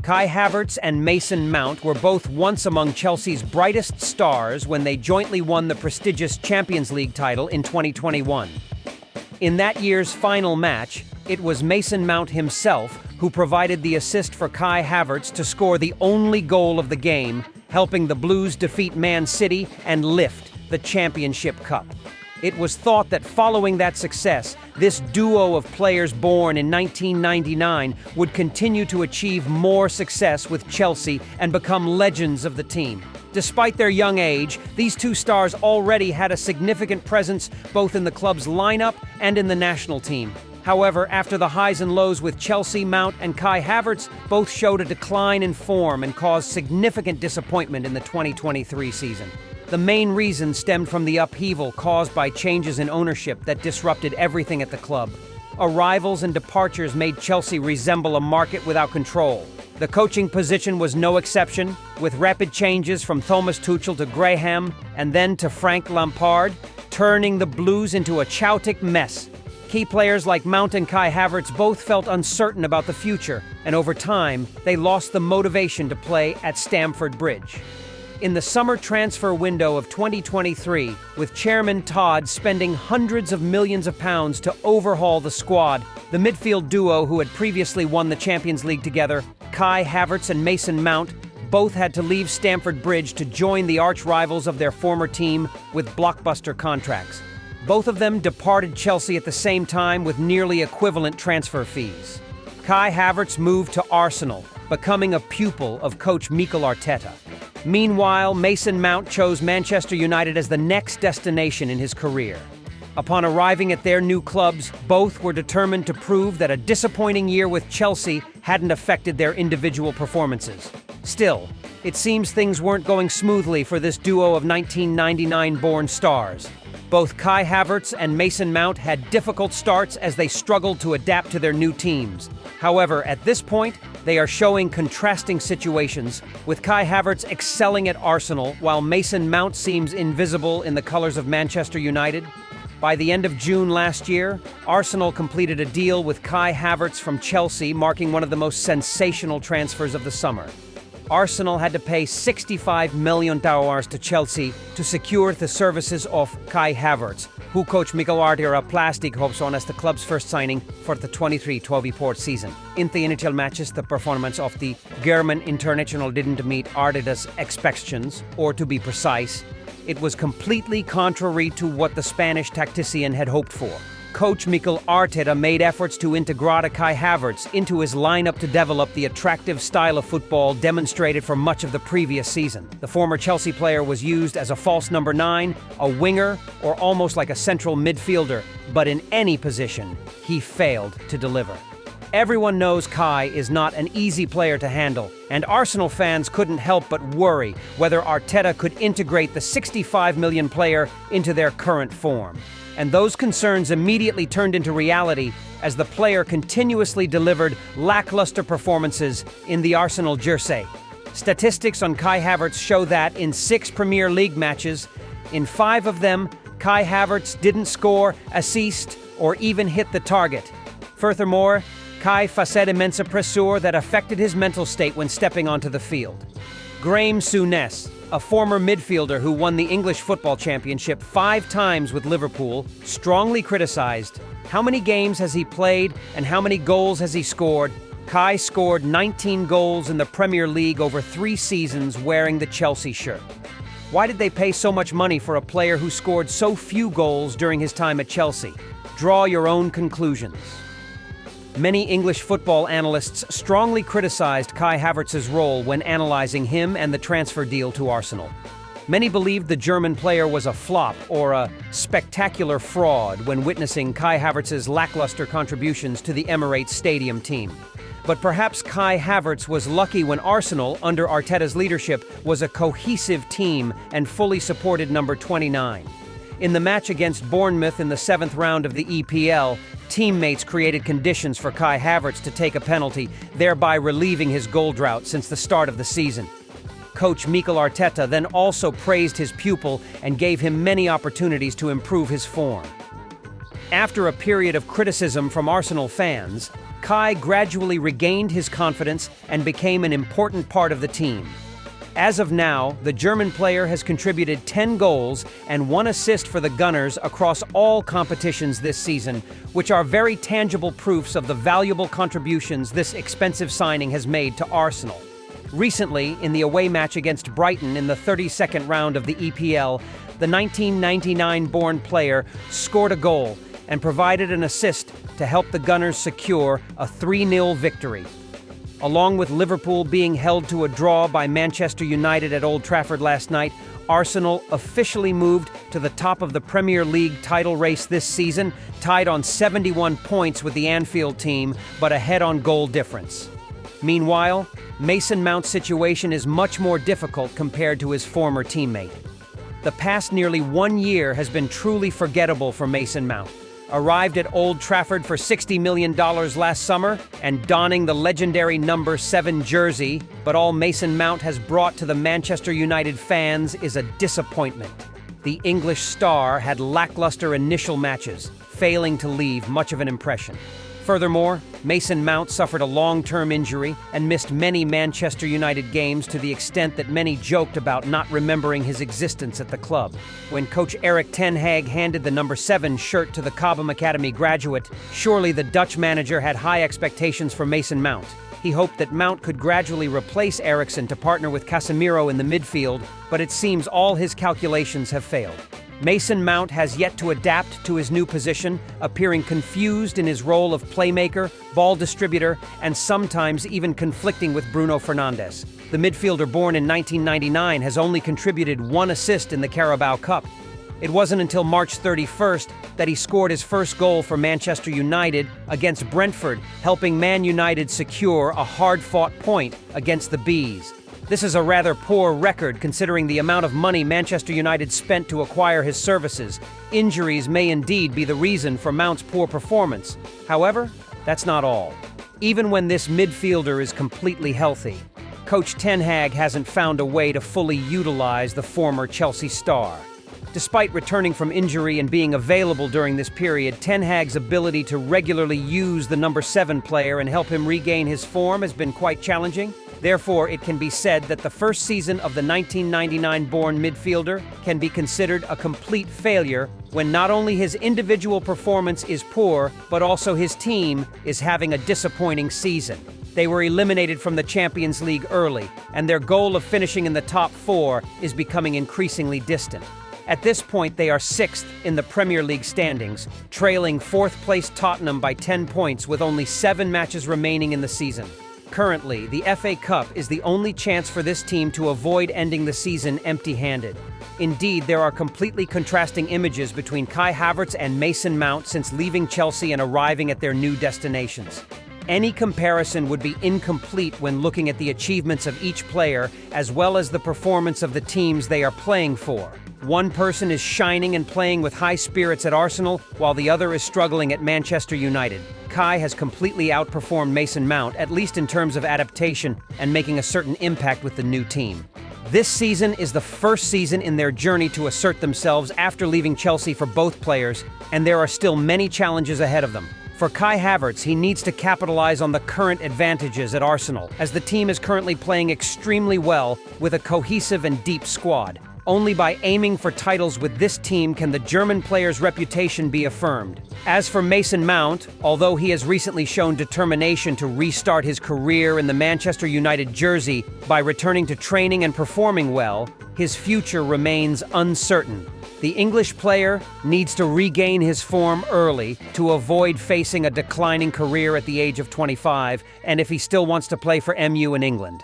Kai Havertz and Mason Mount were both once among Chelsea's brightest stars when they jointly won the prestigious Champions League title in 2021. In that year's final match, it was Mason Mount himself who provided the assist for Kai Havertz to score the only goal of the game, helping the Blues defeat Man City and lift the Championship Cup. It was thought that following that success, this duo of players born in 1999 would continue to achieve more success with Chelsea and become legends of the team. Despite their young age, these two stars already had a significant presence both in the club's lineup and in the national team. However, after the highs and lows with Chelsea, Mount and Kai Havertz both showed a decline in form and caused significant disappointment in the 2023 season. The main reason stemmed from the upheaval caused by changes in ownership that disrupted everything at the club. Arrivals and departures made Chelsea resemble a market without control. The coaching position was no exception, with rapid changes from Thomas Tuchel to Graham and then to Frank Lampard, turning the Blues into a chaotic mess. Key players like Mount and Kai Havertz both felt uncertain about the future, and over time, they lost the motivation to play at Stamford Bridge. In the summer transfer window of 2023, with Chairman Todd spending hundreds of millions of pounds to overhaul the squad, the midfield duo who had previously won the Champions League together, Kai Havertz and Mason Mount, both had to leave Stamford Bridge to join the arch-rivals of their former team with blockbuster contracts. Both of them departed Chelsea at the same time with nearly equivalent transfer fees. Kai Havertz moved to Arsenal, becoming a pupil of coach Mikel Arteta. Meanwhile, Mason Mount chose Manchester United as the next destination in his career. Upon arriving at their new clubs, both were determined to prove that a disappointing year with Chelsea hadn't affected their individual performances. Still, it seems things weren't going smoothly for this duo of 1999-born stars. Both Kai Havertz and Mason Mount had difficult starts as they struggled to adapt to their new teams. However, at this point, they are showing contrasting situations, with Kai Havertz excelling at Arsenal while Mason Mount seems invisible in the colors of Manchester United. By the end of June last year, Arsenal completed a deal with Kai Havertz from Chelsea, marking one of the most sensational transfers of the summer. Arsenal had to pay $65 million to Chelsea to secure the services of Kai Havertz, who coach Mikel Arteta plastic hopes on as the club's first signing for the 23-24 season. In the initial matches, the performance of the German international didn't meet Arteta's expectations, or to be precise, it was completely contrary to what the Spanish tactician had hoped for. Coach Mikel Arteta made efforts to integrate Kai Havertz into his lineup to develop the attractive style of football demonstrated for much of the previous season. The former Chelsea player was used as a false number 9, a winger, or almost like a central midfielder, but in any position, he failed to deliver. Everyone knows Kai is not an easy player to handle, and Arsenal fans couldn't help but worry whether Arteta could integrate the $65 million player into their current form. And those concerns immediately turned into reality as the player continuously delivered lackluster performances in the Arsenal jersey. Statistics on Kai Havertz show that in 6 Premier League matches, in 5 of them, Kai Havertz didn't score, assist, or even hit the target. Furthermore, Kai faced immense pressure that affected his mental state when stepping onto the field. Graeme Souness, a former midfielder who won the English Football Championship 5 times with Liverpool, strongly criticized how many games has he played and how many goals has he scored. Kai scored 19 goals in the Premier League over 3 seasons wearing the Chelsea shirt. Why did they pay so much money for a player who scored so few goals during his time at Chelsea? Draw your own conclusions. Many English football analysts strongly criticized Kai Havertz's role when analyzing him and the transfer deal to Arsenal. Many believed the German player was a flop or a spectacular fraud when witnessing Kai Havertz's lackluster contributions to the Emirates Stadium team. But perhaps Kai Havertz was lucky when Arsenal, under Arteta's leadership, was a cohesive team and fully supported number 29. In the match against Bournemouth in the 7th round of the EPL, teammates created conditions for Kai Havertz to take a penalty, thereby relieving his goal drought since the start of the season. Coach Mikel Arteta then also praised his pupil and gave him many opportunities to improve his form. After a period of criticism from Arsenal fans, Kai gradually regained his confidence and became an important part of the team. As of now, the German player has contributed 10 goals and 1 assist for the Gunners across all competitions this season, which are very tangible proofs of the valuable contributions this expensive signing has made to Arsenal. Recently, in the away match against Brighton in the 32nd round of the EPL, the 1999-born player scored a goal and provided an assist to help the Gunners secure a 3-0 victory. Along with Liverpool being held to a draw by Manchester United at Old Trafford last night, Arsenal officially moved to the top of the Premier League title race this season, tied on 71 points with the Anfield team, but ahead on goal difference. Meanwhile, Mason Mount's situation is much more difficult compared to his former teammate. The past nearly 1 year has been truly forgettable for Mason Mount. Arrived at Old Trafford for $60 million last summer and donning the legendary number 7 jersey, but all Mason Mount has brought to the Manchester United fans is a disappointment. The English star had lackluster initial matches, failing to leave much of an impression. Furthermore, Mason Mount suffered a long-term injury and missed many Manchester United games to the extent that many joked about not remembering his existence at the club. When coach Erik ten Hag handed the number 7 shirt to the Cobham Academy graduate, surely the Dutch manager had high expectations for Mason Mount. He hoped that Mount could gradually replace Eriksen to partner with Casemiro in the midfield, but it seems all his calculations have failed. Mason Mount has yet to adapt to his new position, appearing confused in his role of playmaker, ball distributor, and sometimes even conflicting with Bruno Fernandes. The midfielder born in 1999 has only contributed 1 assist in the Carabao Cup. It wasn't until March 31st that he scored his first goal for Manchester United against Brentford, helping Man United secure a hard-fought point against the Bees. This is a rather poor record considering the amount of money Manchester United spent to acquire his services. Injuries may indeed be the reason for Mount's poor performance. However, that's not all. Even when this midfielder is completely healthy, coach Ten Hag hasn't found a way to fully utilize the former Chelsea star. Despite returning from injury and being available during this period, Ten Hag's ability to regularly use the number 7 player and help him regain his form has been quite challenging. Therefore, it can be said that the first season of the 1999-born midfielder can be considered a complete failure when not only his individual performance is poor, but also his team is having a disappointing season. They were eliminated from the Champions League early, and their goal of finishing in the top 4 is becoming increasingly distant. At this point, they are 6th in the Premier League standings, trailing 4th-place Tottenham by 10 points with only 7 matches remaining in the season. Currently, the FA Cup is the only chance for this team to avoid ending the season empty-handed. Indeed, there are completely contrasting images between Kai Havertz and Mason Mount since leaving Chelsea and arriving at their new destinations. Any comparison would be incomplete when looking at the achievements of each player as well as the performance of the teams they are playing for. One person is shining and playing with high spirits at Arsenal, while the other is struggling at Manchester United. Kai has completely outperformed Mason Mount, at least in terms of adaptation and making a certain impact with the new team. This season is the first season in their journey to assert themselves after leaving Chelsea for both players, and there are still many challenges ahead of them. For Kai Havertz, he needs to capitalize on the current advantages at Arsenal, as the team is currently playing extremely well with a cohesive and deep squad. Only by aiming for titles with this team can the German player's reputation be affirmed. As for Mason Mount, although he has recently shown determination to restart his career in the Manchester United jersey by returning to training and performing well, his future remains uncertain. The English player needs to regain his form early to avoid facing a declining career at the age of 25, and if he still wants to play for MU in England.